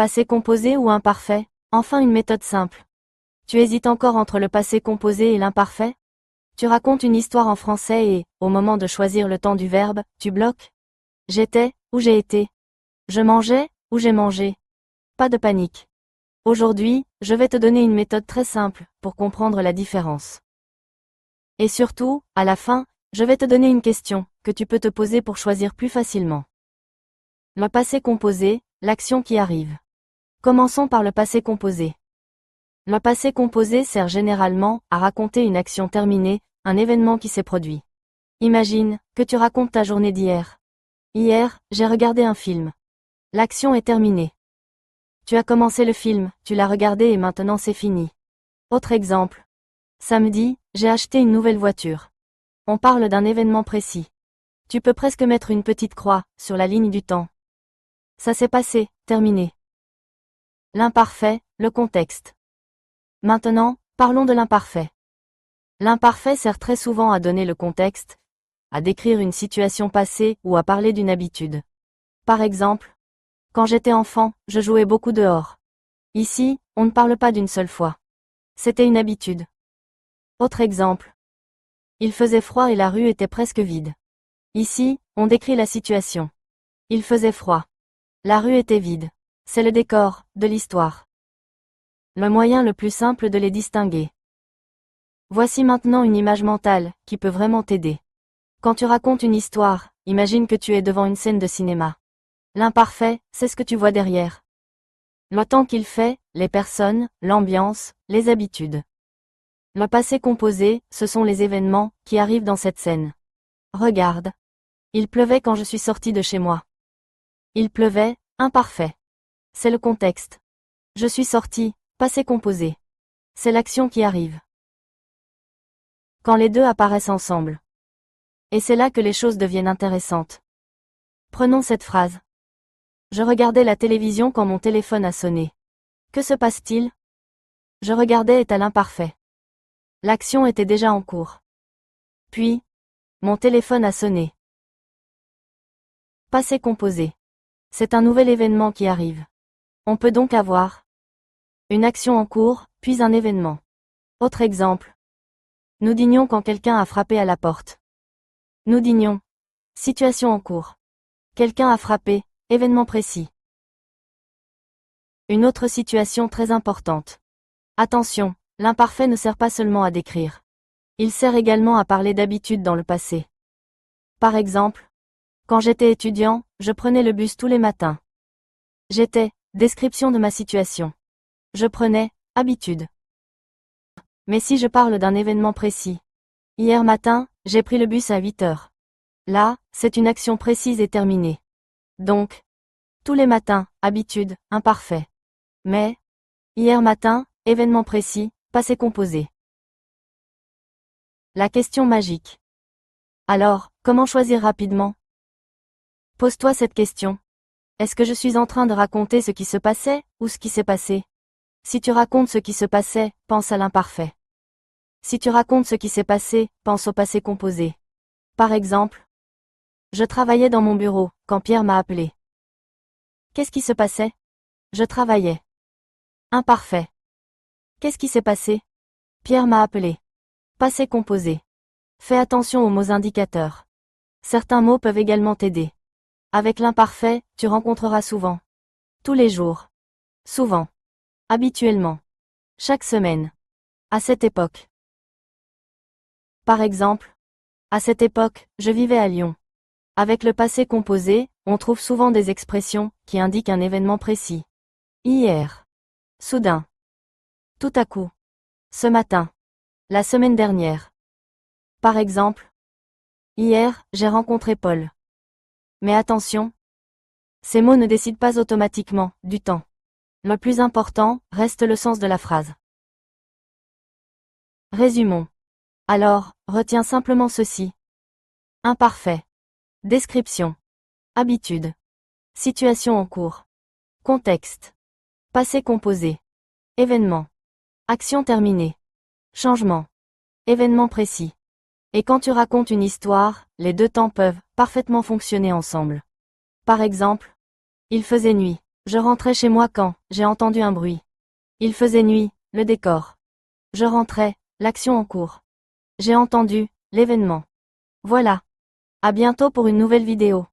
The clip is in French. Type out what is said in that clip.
Passé composé ou imparfait? Enfin une méthode simple. Tu hésites encore entre le passé composé et l'imparfait? Tu racontes une histoire en français et, au moment de choisir le temps du verbe, tu bloques? J'étais, ou j'ai été? Je mangeais, ou j'ai mangé? Pas de panique. Aujourd'hui, je vais te donner une méthode très simple, pour comprendre la différence. Et surtout, à la fin, je vais te donner une question, que tu peux te poser pour choisir plus facilement. Le passé composé, l'action qui arrive. Commençons par le passé composé. Le passé composé sert généralement à raconter une action terminée, un événement qui s'est produit. Imagine que tu racontes ta journée d'hier. Hier, j'ai regardé un film. L'action est terminée. Tu as commencé le film, tu l'as regardé et maintenant c'est fini. Autre exemple. Samedi, j'ai acheté une nouvelle voiture. On parle d'un événement précis. Tu peux presque mettre une petite croix sur la ligne du temps. Ça s'est passé, terminé. L'imparfait, le contexte. Maintenant, parlons de l'imparfait. L'imparfait sert très souvent à donner le contexte, à décrire une situation passée ou à parler d'une habitude. Par exemple, quand j'étais enfant, je jouais beaucoup dehors. Ici, on ne parle pas d'une seule fois. C'était une habitude. Autre exemple. Il faisait froid et la rue était presque vide. Ici, on décrit la situation. Il faisait froid. La rue était vide. C'est le décor de l'histoire. Le moyen le plus simple de les distinguer. Voici maintenant une image mentale qui peut vraiment t'aider. Quand tu racontes une histoire, imagine que tu es devant une scène de cinéma. L'imparfait, c'est ce que tu vois derrière. Le temps qu'il fait, les personnes, l'ambiance, les habitudes. Le passé composé, ce sont les événements qui arrivent dans cette scène. Regarde. Il pleuvait quand je suis sortie de chez moi. Il pleuvait, imparfait. C'est le contexte. Je suis sortie, passé composé. C'est l'action qui arrive. Quand les deux apparaissent ensemble. Et c'est là que les choses deviennent intéressantes. Prenons cette phrase. Je regardais la télévision quand mon téléphone a sonné. Que se passe-t-il? Je regardais est à l'imparfait. L'action était déjà en cours. Puis, mon téléphone a sonné. Passé composé. C'est un nouvel événement qui arrive. On peut donc avoir une action en cours, puis un événement. Autre exemple. Nous dînions quand quelqu'un a frappé à la porte. Nous dînions. Situation en cours. Quelqu'un a frappé, événement précis. Une autre situation très importante. Attention, l'imparfait ne sert pas seulement à décrire. Il sert également à parler d'habitudes dans le passé. Par exemple, quand j'étais étudiant, je prenais le bus tous les matins. J'étais, description de ma situation. Je prenais, habitude. Mais si je parle d'un événement précis. Hier matin, j'ai pris le bus à 8 heures. Là, c'est une action précise et terminée. Donc, tous les matins, habitude, imparfait. Mais, hier matin, événement précis, passé composé. La question magique. Alors, comment choisir rapidement? Pose-toi cette question. Est-ce que je suis en train de raconter ce qui se passait, ou ce qui s'est passé? Si tu racontes ce qui se passait, pense à l'imparfait. Si tu racontes ce qui s'est passé, pense au passé composé. Par exemple, je travaillais dans mon bureau, quand Pierre m'a appelé. Qu'est-ce qui se passait? Je travaillais. Imparfait. Qu'est-ce qui s'est passé? Pierre m'a appelé. Passé composé. Fais attention aux mots indicateurs. Certains mots peuvent également t'aider. Avec l'imparfait, tu rencontreras souvent. Tous les jours. Souvent. Habituellement. Chaque semaine. À cette époque. Par exemple, à cette époque, je vivais à Lyon. Avec le passé composé, on trouve souvent des expressions qui indiquent un événement précis. Hier. Soudain. Tout à coup. Ce matin. La semaine dernière. Par exemple, hier, j'ai rencontré Paul. Mais attention, ces mots ne décident pas automatiquement du temps. Le plus important reste le sens de la phrase. Résumons. Alors, retiens simplement ceci. Imparfait. Description. Habitude. Situation en cours. Contexte. Passé composé. Événement. Action terminée. Changement. Événement précis. Et quand tu racontes une histoire, les deux temps peuvent parfaitement fonctionner ensemble. Par exemple, il faisait nuit. Je rentrais chez moi quand j'ai entendu un bruit. Il faisait nuit, le décor. Je rentrais, l'action en cours. J'ai entendu l'événement. Voilà. À bientôt pour une nouvelle vidéo.